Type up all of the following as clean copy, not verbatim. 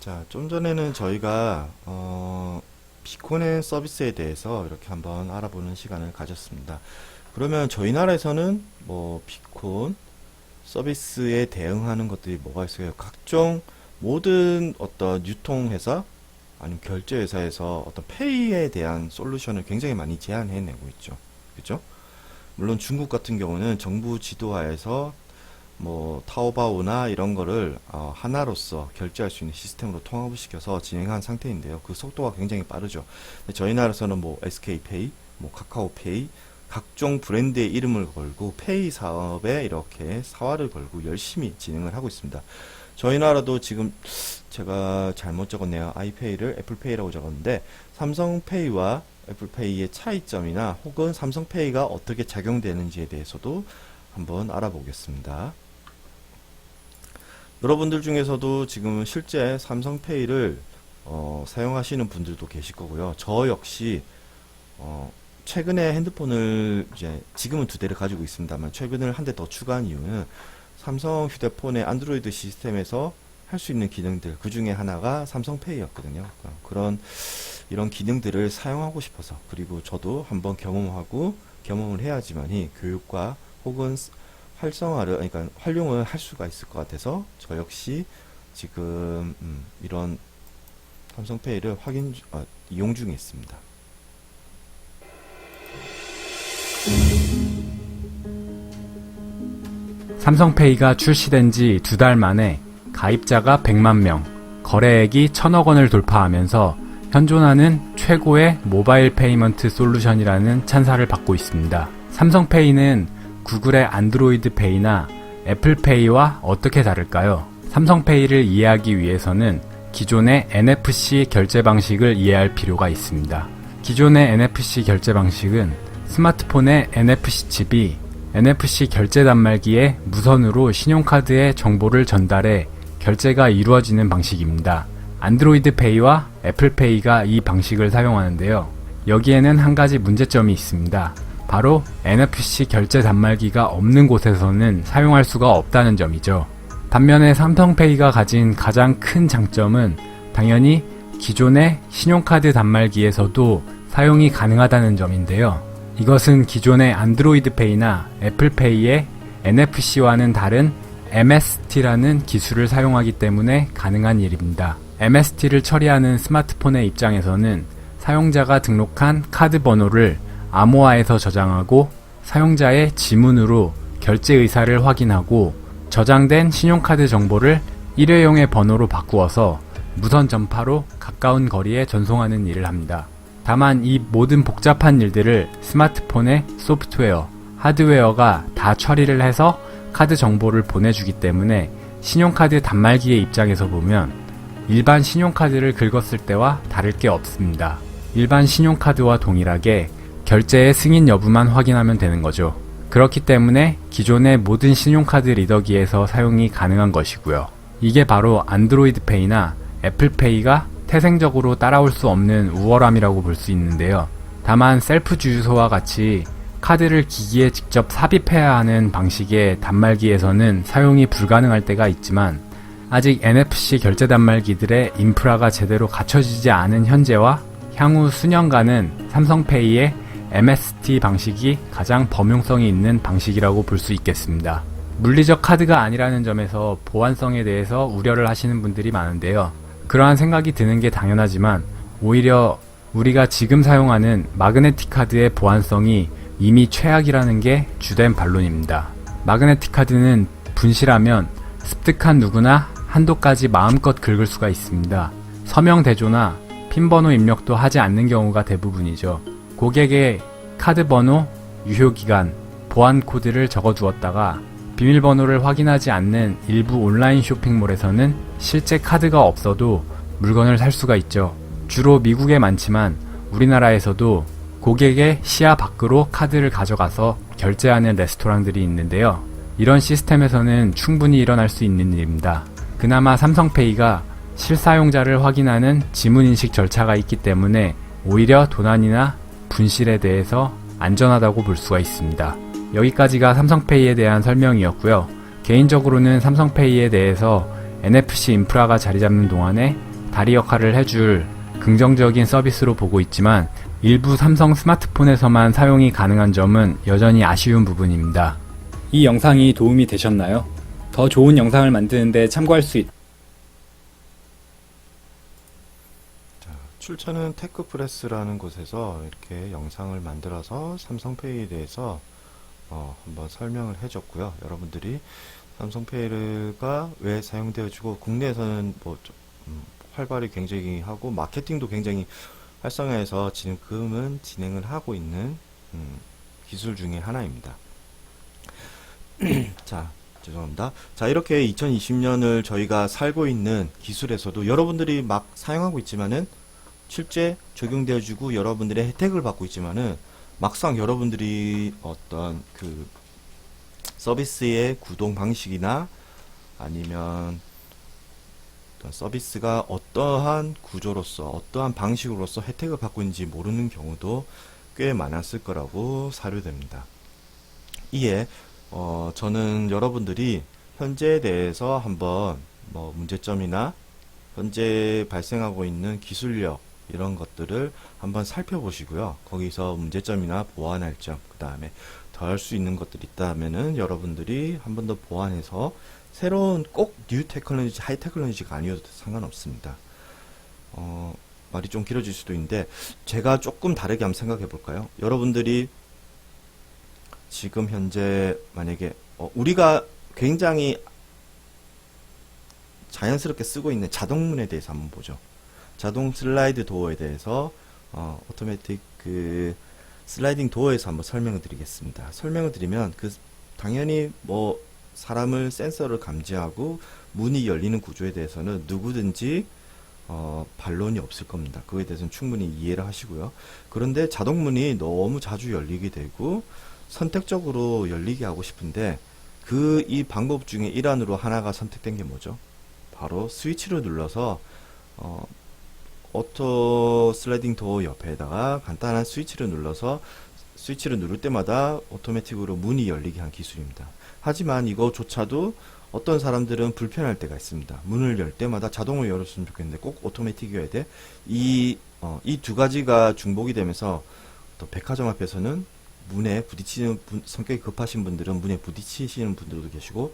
자, 좀 전에는 저희가 비코인 서비스에 대해서 이렇게 한번 알아보는 시간을 가졌습니다. 그러면 저희 나라에서는 뭐 비콘 서비스에 대응하는 것들이 뭐가 있어요? 각종 모든 어떤 유통회사 아니면 결제회사에서 어떤 페이에 대한 솔루션을 굉장히 많이 제안해내고 있죠. 그죠? 물론 중국 같은 경우는 정부 지도하에서 뭐 타오바오나 이런 거를 하나로서 결제할 수 있는 시스템으로 통합을 시켜서 진행한 상태인데요. 그 속도가 굉장히 빠르죠. 근데 저희 나라에서는 뭐 SK페이, 뭐 카카오페이 각종 브랜드의 이름을 걸고 페이 사업에 이렇게 사활을 걸고 열심히 진행을 하고 있습니다. 저희 나라도 지금 제가 잘못 적었네요. 아이페이를 애플페이라고 적었는데 삼성페이와 애플페이의 차이점이나 혹은 삼성페이가 어떻게 작용되는지에 대해서도 한번 알아보겠습니다. 여러분들 중에서도 지금 실제 삼성페이를 사용하시는 분들도 계실 거고요. 저 역시 최근에 핸드폰을 이제 지금은 두 대를 가지고 있습니다만 최근에 한 대 더 추가한 이유는 삼성 휴대폰의 안드로이드 시스템에서 할 수 있는 기능들 그 중에 하나가 삼성페이였거든요. 이런 기능들을 사용하고 싶어서, 그리고 저도 한번 경험을 해야지만이 교육과 혹은 활성화를, 그러니까 활용을 할 수가 있을 것 같아서 저 역시 지금 이런 삼성페이를 이용 중에 있습니다. 삼성페이가 출시된 지 2달 만에 가입자가 100만 명, 거래액이 1000억 원을 돌파하면서 현존하는 최고의 모바일 페이먼트 솔루션이라는 찬사를 받고 있습니다. 삼성페이는 구글의 안드로이드 페이나 애플페이와 어떻게 다를까요? 삼성페이를 이해하기 위해서는 기존의 NFC 결제 방식을 이해할 필요가 있습니다. 기존의 NFC 결제 방식은 스마트폰의 NFC 칩이 NFC 결제 단말기에 무선으로 신용카드의 정보를 전달해 결제가 이루어지는 방식입니다. 안드로이드 페이와 애플페이가 이 방식을 사용하는데요. 여기에는 한 가지 문제점이 있습니다. 바로 NFC 결제 단말기가 없는 곳에서는 사용할 수가 없다는 점이죠. 반면에 삼성페이가 가진 가장 큰 장점은 당연히 기존의 신용카드 단말기에서도 사용이 가능하다는 점인데요. 이것은 기존의 안드로이드 페이나 애플페이의 NFC와는 다른 MST라는 기술을 사용하기 때문에 가능한 일입니다. MST를 처리하는 스마트폰의 입장에서는 사용자가 등록한 카드 번호를 암호화해서 저장하고 사용자의 지문으로 결제 의사를 확인하고 저장된 신용카드 정보를 일회용의 번호로 바꾸어서 무선 전파로 가까운 거리에 전송하는 일을 합니다. 다만 이 모든 복잡한 일들을 스마트폰의 소프트웨어, 하드웨어가 다 처리를 해서 카드 정보를 보내주기 때문에 신용카드 단말기의 입장에서 보면 일반 신용카드를 긁었을 때와 다를 게 없습니다. 일반 신용카드와 동일하게 결제의 승인 여부만 확인하면 되는 거죠. 그렇기 때문에 기존의 모든 신용카드 리더기에서 사용이 가능한 것이고요. 이게 바로 안드로이드 페이나 애플페이가 태생적으로 따라올 수 없는 우월함이라고 볼 수 있는데요. 다만 셀프 주유소와 같이 카드를 기기에 직접 삽입해야 하는 방식의 단말기에서는 사용이 불가능할 때가 있지만 아직 NFC 결제 단말기들의 인프라가 제대로 갖춰지지 않은 현재와 향후 수년간은 삼성페이의 MST 방식이 가장 범용성이 있는 방식이라고 볼 수 있겠습니다. 물리적 카드가 아니라는 점에서 보안성에 대해서 우려를 하시는 분들이 많은데요. 그러한 생각이 드는 게 당연하지만 오히려 우리가 지금 사용하는 마그네틱 카드의 보안성이 이미 최악이라는 게 주된 반론입니다. 마그네틱 카드는 분실하면 습득한 누구나 한도까지 마음껏 긁을 수가 있습니다. 서명 대조나 핀 번호 입력도 하지 않는 경우가 대부분이죠. 고객의 카드 번호, 유효기간, 보안 코드를 적어두었다가 비밀번호를 확인하지 않는 일부 온라인 쇼핑몰에서는 실제 카드가 없어도 물건을 살 수가 있죠. 주로 미국에 많지만 우리나라에서도 고객의 시야 밖으로 카드를 가져가서 결제하는 레스토랑들이 있는데요. 이런 시스템에서는 충분히 일어날 수 있는 일입니다. 그나마 삼성페이가 실사용자를 확인하는 지문인식 절차가 있기 때문에 오히려 도난이나 분실에 대해서 안전하다고 볼 수가 있습니다. 여기까지가 삼성페이에 대한 설명이었고요. 개인적으로는 삼성페이에 대해서 NFC 인프라가 자리 잡는 동안에 다리 역할을 해줄 긍정적인 서비스로 보고 있지만 일부 삼성 스마트폰에서만 사용이 가능한 점은 여전히 아쉬운 부분입니다. 이 영상이 도움이 되셨나요? 더 좋은 영상을 만드는데 참고할 수 있... 출처는 테크프레스라는 곳에서 이렇게 영상을 만들어서 삼성페이에 대해서 한번 설명을 해줬고요. 여러분들이 삼성페이가 왜 사용되어지고 국내에서는 뭐 활발히 굉장히 하고 마케팅도 굉장히 활성화해서 지금은 진행을 하고 있는 기술 중에 하나입니다. 자, 죄송합니다. 자, 이렇게 2020년을 저희가 살고 있는 기술에서도 여러분들이 막 사용하고 있지만은 실제 적용되어지고 여러분들의 혜택을 받고 있지만은 막상 여러분들이 어떤 그 서비스의 구동 방식이나 아니면 어떤 서비스가 어떠한 구조로서 어떠한 방식으로서 혜택을 받고 있는지 모르는 경우도 꽤 많았을 거라고 사료됩니다. 이에 저는 여러분들이 현재에 대해서 한번 뭐 문제점이나 현재 발생하고 있는 기술력 이런 것들을 한번 살펴보시고요. 거기서 문제점이나 보완할 점, 그 다음에 더 할 수 있는 것들이 있다면은 여러분들이 한 번 더 보완해서 새로운 꼭 뉴 테크놀로지, 하이 테크놀로지가 아니어도 상관없습니다. 말이 좀 길어질 수도 있는데 제가 조금 다르게 한번 생각해 볼까요? 여러분들이 지금 현재 만약에 우리가 굉장히 자연스럽게 쓰고 있는 자동문에 대해서 한번 보죠. 자동 슬라이드 도어에 대해서 오토매틱 그 슬라이딩 도어에서 한번 설명을 드리겠습니다. 설명을 드리면 당연히 뭐 사람을 센서를 감지하고 문이 열리는 구조에 대해서는 누구든지 반론이 없을 겁니다. 그거에 대해서는 충분히 이해를 하시고요. 그런데 자동문이 너무 자주 열리게 되고 선택적으로 열리게 하고 싶은데 이 방법 중에 일환으로 하나가 선택된 게 뭐죠? 바로 스위치를 눌러서 오토 슬라이딩 도어 옆에다가 간단한 스위치를 눌러서 스위치를 누를 때마다 오토매틱으로 문이 열리게 한 기술입니다. 하지만 이거조차도 어떤 사람들은 불편할 때가 있습니다. 문을 열 때마다 자동으로 열었으면 좋겠는데 꼭 오토매틱이어야 돼. 이 두 가지가 중복이 되면서 또 백화점 앞에서는 문에 부딪히는 성격이 급하신 분들은 문에 부딪히시는 분들도 계시고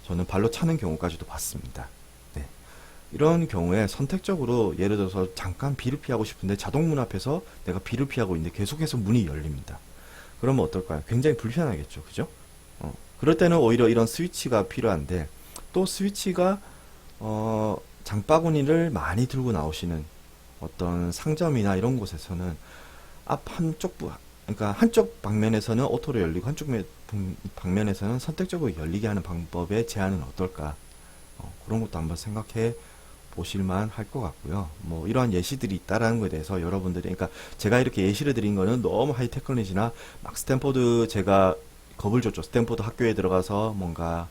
저는 발로 차는 경우까지도 봤습니다. 네. 이런 경우에 선택적으로 예를 들어서 잠깐 비를 피하고 싶은데 자동문 앞에서 내가 비를 피하고 있는데 계속해서 문이 열립니다. 그러면 어떨까요? 굉장히 불편하겠죠. 그죠? 그럴 때는 오히려 이런 스위치가 필요한데 또 스위치가 장바구니를 많이 들고 나오시는 어떤 상점이나 이런 곳에서는 그러니까 한쪽 방면에서는 오토로 열리고 한쪽 방면에서는 선택적으로 열리게 하는 방법의 제안은 어떨까? 그런 것도 한번 생각해 보실만 할 것 같고요. 뭐 이러한 예시들이 있다라는 것에 대해서 여러분들이 그러니까 제가 이렇게 예시를 드린 거는 너무 하이 테크놀로지나 막 스탠포드 제가 겁을 줬죠. 스탠포드 학교에 들어가서 뭔가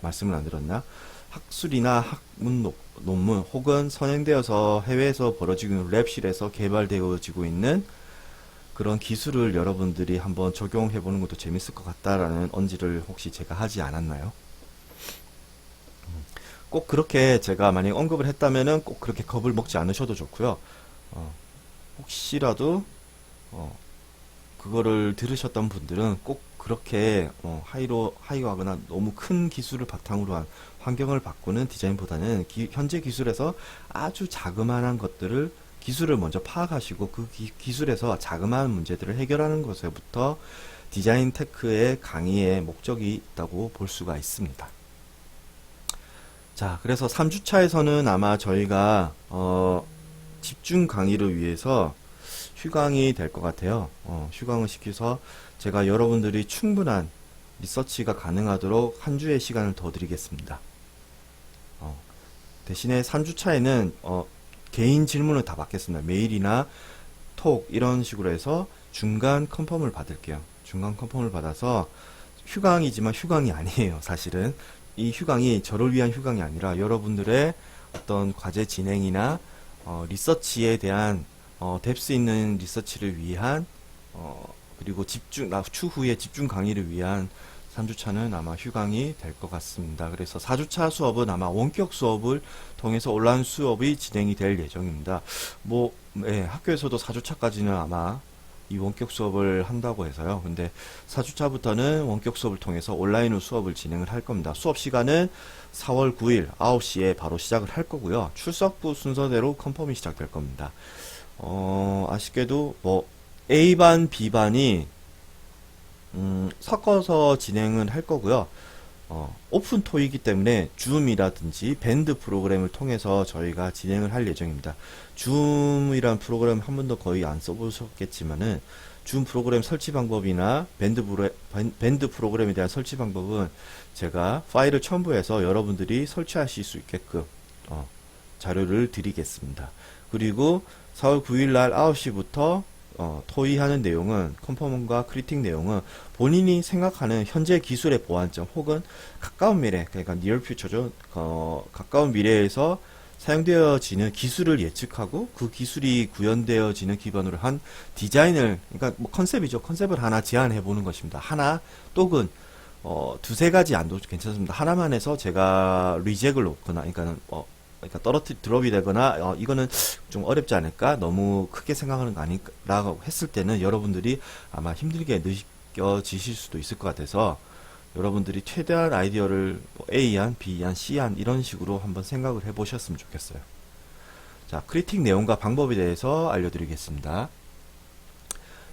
말씀을 안 들었나? 학술이나 학문 논문 혹은 선행되어서 해외에서 벌어지고 있는 랩실에서 개발되어지고 있는 그런 기술을 여러분들이 한번 적용해 보는 것도 재밌을 것 같다라는 언지를 혹시 제가 하지 않았나요? 꼭 그렇게 제가 만약에 언급을 했다면은 꼭 그렇게 겁을 먹지 않으셔도 좋고요. 혹시라도 그거를 들으셨던 분들은 꼭 그렇게 하이하거나 너무 큰 기술을 바탕으로 한 환경을 바꾸는 디자인보다는 현재 기술에서 아주 자그마한 것들을 기술을 먼저 파악하시고 그 기술에서 자그마한 문제들을 해결하는 것에부터 디자인 테크의 강의의 목적이 있다고 볼 수가 있습니다. 자, 그래서 3주차에서는 아마 저희가 집중 강의를 위해서 휴강이 될 것 같아요. 휴강을 시켜서 제가 여러분들이 충분한 리서치가 가능하도록 한 주의 시간을 더 드리겠습니다. 대신에 3주차에는 개인 질문을 다 받겠습니다. 메일이나 톡 이런 식으로 해서 중간 컨펌을 받을게요. 중간 컨펌을 받아서 휴강이지만 휴강이 아니에요. 사실은 이 휴강이 저를 위한 휴강이 아니라 여러분들의 어떤 과제 진행이나 리서치에 대한 뎁스 있는 리서치를 위한 그리고 추후에 집중 강의를 위한 3주차는 아마 휴강이 될 것 같습니다. 그래서 4주차 수업은 아마 원격 수업을 통해서 온라인 수업이 진행이 될 예정입니다. 뭐, 학교에서도 4주차까지는 아마 이 원격 수업을 한다고 해서요. 근데 4주차부터는 원격 수업을 통해서 온라인으로 수업을 진행을 할 겁니다. 수업 시간은 4월 9일 9시에 바로 시작을 할 거고요. 출석부 순서대로 컨펌이 시작될 겁니다. 아쉽게도 뭐 A반, B반이 섞어서 진행을 할 거고요. 오픈 토이기 때문에 줌이라든지 밴드 프로그램을 통해서 저희가 진행을 할 예정입니다. 줌이란 프로그램 한 번도 거의 안 써보셨겠지만은 줌 프로그램 설치 방법이나 밴드 프로그램에 대한 설치 방법은 제가 파일을 첨부해서 여러분들이 설치하실 수 있게끔 자료를 드리겠습니다. 그리고 4월 9일 날 9시부터 토의하는 내용은 컨펌과 크리틱 내용은 본인이 생각하는 현재 기술의 보완점 혹은 가까운 미래, 그러니까 near future죠. 가까운 미래에서 사용되어지는 기술을 예측하고 그 기술이 구현되어지는 기반으로 한 디자인을, 그러니까 뭐 컨셉이죠. 컨셉을 하나 제안해 보는 것입니다. 하나 또는 두세 가지 안도 괜찮습니다. 하나만 해서 제가 리젝을 놓거나, 그러니까 드롭이 되거나 이거는 좀 어렵지 않을까, 너무 크게 생각하는 거 아닐까라고 했을 때는 여러분들이 아마 힘들게 느껴지실 수도 있을 것 같아서 여러분들이 최대한 아이디어를 뭐 A안, B안, C안 이런 식으로 한번 생각을 해보셨으면 좋겠어요. 자, 크리틱 내용과 방법에 대해서 알려드리겠습니다.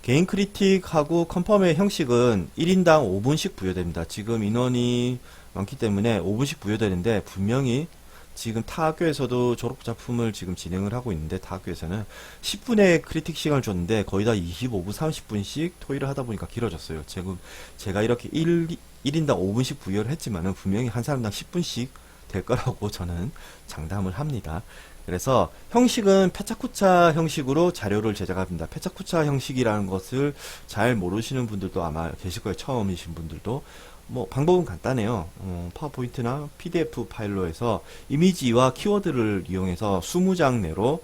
개인 크리틱하고 컨펌의 형식은 1인당 5분씩 부여됩니다. 지금 인원이 많기 때문에 5분씩 부여되는데, 분명히 지금 타 학교에서도 졸업작품을 지금 진행을 하고 있는데, 타 학교에서는 10분의 크리틱 시간을 줬는데 거의 다 25분, 30분씩 토의를 하다 보니까 길어졌어요. 지금 제가 이렇게 1인당 5분씩 부여를 했지만은 분명히 한 사람당 10분씩 될 거라고 저는 장담을 합니다. 그래서 형식은 페차쿠차 형식으로 자료를 제작합니다. 페차쿠차 형식이라는 것을 잘 모르시는 분들도 아마 계실 거예요. 처음이신 분들도. 뭐 방법은 간단해요. 파워포인트나 PDF 파일로 해서 이미지와 키워드를 이용해서 20장 내로,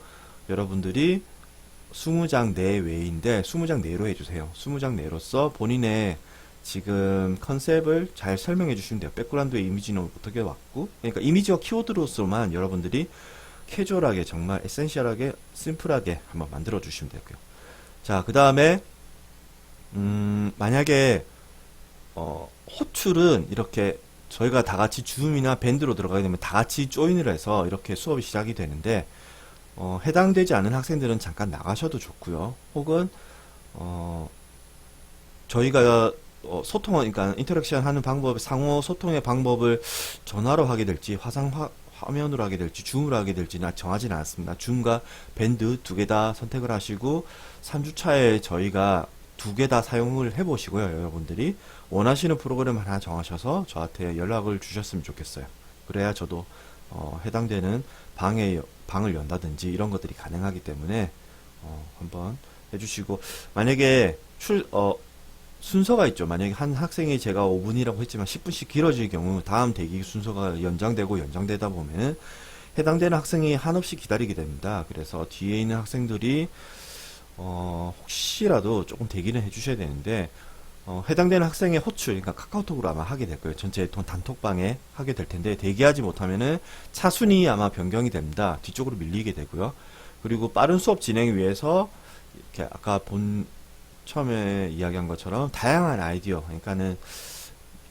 여러분들이 20장 내외인데 20장 내로 해주세요. 20장 내로서 본인의 지금 컨셉을 잘 설명해 주시면 돼요. 백그라운드 이미지는 어떻게 왔고, 그러니까 이미지와 키워드로서만 여러분들이 캐주얼하게, 정말 에센셜하게, 심플하게 한번 만들어 주시면 되고요. 자, 그 다음에 만약에 호출은 이렇게 저희가 다 같이 줌이나 밴드로 들어가게 되면 다 같이 조인을 해서 이렇게 수업이 시작이 되는데, 해당되지 않은 학생들은 잠깐 나가셔도 좋고요. 혹은 저희가 그러니까 인터랙션 하는 방법, 상호 소통의 방법을 전화로 하게 될지 화면으로 하게 될지 줌으로 하게 될지는 정하지는 않았습니다. 줌과 밴드 두 개 다 선택을 하시고 3주차에 저희가 두 개 다 사용을 해보시고요. 여러분들이 원하시는 프로그램 하나 정하셔서 저한테 연락을 주셨으면 좋겠어요. 그래야 저도 해당되는 방을 연다든지 이런 것들이 가능하기 때문에 한번 해주시고, 만약에 순서가 있죠. 만약에 한 학생이 제가 5분이라고 했지만 10분씩 길어질 경우 다음 대기 순서가 연장되고 연장되다 보면 해당되는 학생이 한없이 기다리게 됩니다. 그래서 뒤에 있는 학생들이 혹시라도 조금 대기는 해주셔야 되는데, 해당되는 학생의 호출, 그러니까 카카오톡으로 아마 하게 될 거예요. 전체 단톡방에 하게 될 텐데, 대기하지 못하면은 차순위 아마 변경이 됩니다. 뒤쪽으로 밀리게 되고요. 그리고 빠른 수업 진행 위해서 이렇게 아까 처음에 이야기한 것처럼 다양한 아이디어, 그러니까는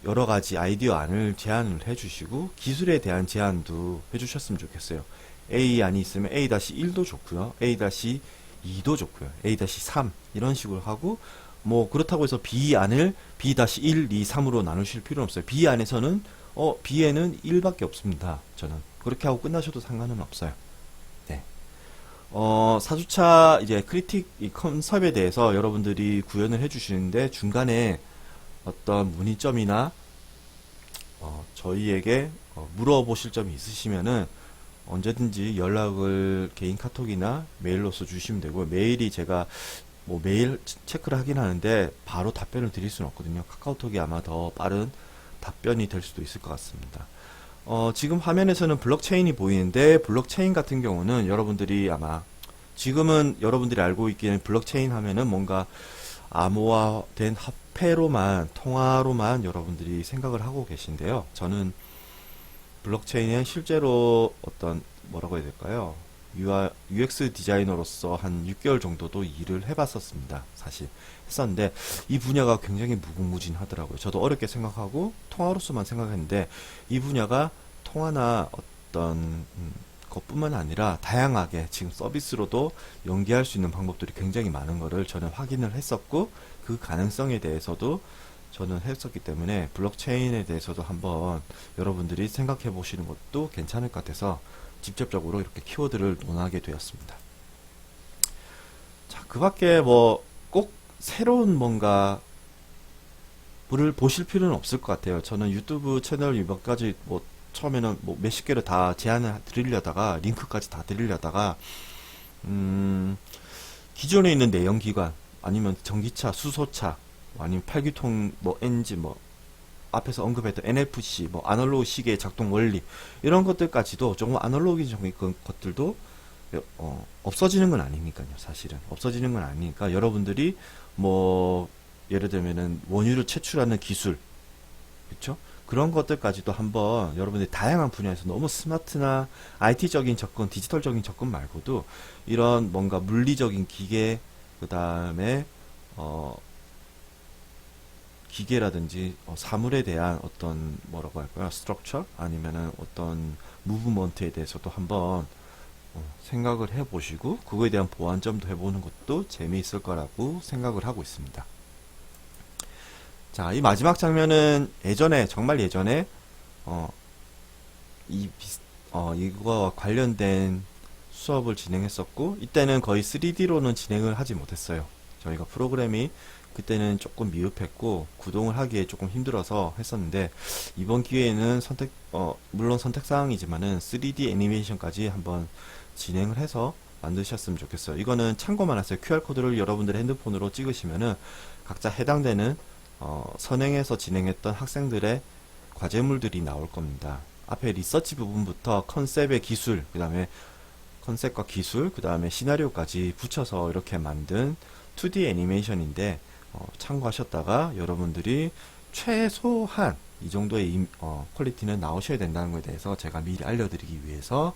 여러 가지 아이디어 안을 제안을 해주시고 기술에 대한 제안도 해주셨으면 좋겠어요. A안이 있으면 A-1도 좋고요. A-2도 좋고요. A-3 이런 식으로 하고, 뭐 그렇다고 해서 B안을 B-1, 2, 3으로 나누실 필요는 없어요. B안에서는 B에는 1밖에 없습니다. 저는 그렇게 하고 끝나셔도 상관은 없어요. 네. 4주차 이제 크리틱 이 컨셉에 대해서 여러분들이 구현을 해주시는데, 중간에 어떤 문의점이나 저희에게 물어보실 점이 있으시면은 언제든지 연락을 개인 카톡이나 메일로서 주시면 되고, 메일이 제가 뭐 메일 체크를 하긴 하는데 바로 답변을 드릴 수는 없거든요. 카카오톡이 아마 더 빠른 답변이 될 수도 있을 것 같습니다. 지금 화면에서는 블록체인이 보이는데, 블록체인 같은 경우는 여러분들이 아마 지금은 여러분들이 알고 있기에는 블록체인 하면은 뭔가 암호화된 화폐로만, 통화로만 여러분들이 생각을 하고 계신데요. 저는 블록체인에 실제로 어떤, 뭐라고 해야 될까요? UX 디자이너로서 한 6개월 정도도 일을 해봤었습니다. 사실 했었는데 이 분야가 굉장히 무궁무진하더라고요. 저도 어렵게 생각하고 통화로서만 생각했는데 이 분야가 통화나 어떤 것뿐만 아니라 다양하게 지금 서비스로도 연계할 수 있는 방법들이 굉장히 많은 거를 저는 확인을 했었고 그 가능성에 대해서도 저는 했었기 때문에 블록체인에 대해서도 한번 여러분들이 생각해 보시는 것도 괜찮을 것 같아서 직접적으로 이렇게 키워드를 논하게 되었습니다. 자, 그 밖에 뭐 꼭 새로운 뭔가를 보실 필요는 없을 것 같아요. 저는 유튜브 채널 몇 가지 뭐 처음에는 뭐 몇십 개를 다 제안을 드리려다가 링크까지 다 드리려다가 기존에 있는 내연기관 아니면 전기차, 수소차 아니면 팔기통 뭐 엔진 뭐 앞에서 언급했던 NFC 뭐 아날로그 시계의 작동 원리 이런 것들까지도 조금 아날로그적인 것들도 없어지는 건 아니니까요. 사실은 없어지는 건 아니니까 여러분들이 뭐 예를 들면은 원유를 채취하는 기술 그렇죠? 그런 것들까지도 한번 여러분들이 다양한 분야에서 너무 스마트나 IT적인 접근, 디지털적인 접근 말고도 이런 뭔가 물리적인 기계 그 다음에 기계라든지 사물에 대한 어떤 뭐라고 할까요? 스트럭처 아니면은 어떤 무브먼트에 대해서도 한번 생각을 해보시고 그거에 대한 보완점도 해보는 것도 재미있을 거라고 생각을 하고 있습니다. 자, 이 마지막 장면은 예전에 정말 예전에 이거와 관련된 수업을 진행했었고 이때는 거의 3D로는 진행을 하지 못했어요. 저희가 프로그램이 그때는 조금 미흡했고 구동을 하기에 조금 힘들어서 했었는데 이번 기회에는 물론 선택사항이지만은 3D 애니메이션까지 한번 진행을 해서 만드셨으면 좋겠어요. 이거는 참고만 하세요. QR코드를 여러분들의 핸드폰으로 찍으시면은 각자 해당되는 선행해서 진행했던 학생들의 과제물들이 나올 겁니다. 앞에 리서치 부분부터 컨셉의 기술, 그 다음에 컨셉과 기술, 그 다음에 시나리오까지 붙여서 이렇게 만든 2D 애니메이션인데 참고하셨다가 여러분들이 최소한 이 정도의 퀄리티는 나오셔야 된다는 것에 대해서 제가 미리 알려드리기 위해서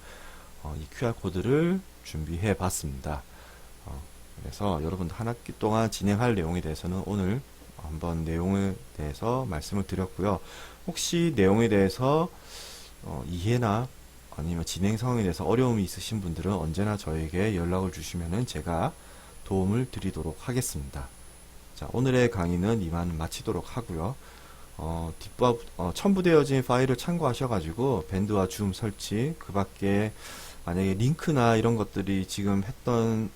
이 QR코드를 준비해 봤습니다. 그래서 여러분들 한 학기 동안 진행할 내용에 대해서는 오늘 한번 내용에 대해서 말씀을 드렸고요. 혹시 내용에 대해서 이해나 아니면 진행 상황에 대해서 어려움이 있으신 분들은 언제나 저에게 연락을 주시면은 제가 도움을 드리도록 하겠습니다. 자, 오늘의 강의는 이만 마치도록 하고요. 첨부되어진 파일을 참고하셔가지고 밴드와 줌 설치, 그 밖에 만약에 링크나 이런 것들이 지금 했던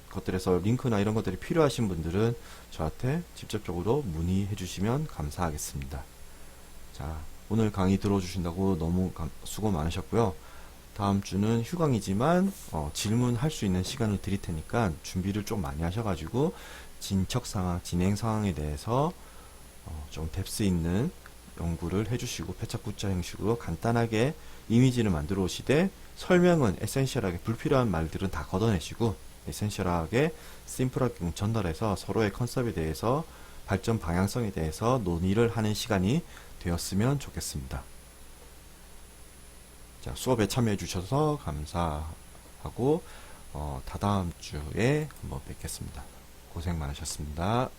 것들에서 링크나 이런 것들이 필요하신 분들은 저한테 직접적으로 문의해 주시면 감사하겠습니다. 자, 오늘 강의 들어주신다고 너무 수고 많으셨고요. 다음 주는 휴강이지만 질문할 수 있는 시간을 드릴 테니까 준비를 좀 많이 하셔가지고 진척 상황, 진행 상황에 대해서 좀 뎁스 있는 연구를 해주시고 패착구자 형식으로 간단하게 이미지를 만들어 오시되 설명은 에센셜하게 불필요한 말들은 다 걷어내시고 에센셜하게 심플하게 전달해서 서로의 컨셉에 대해서 발전 방향성에 대해서 논의를 하는 시간이 되었으면 좋겠습니다. 자, 수업에 참여해 주셔서 감사하고 다다음 주에 한번 뵙겠습니다. 고생 많으셨습니다.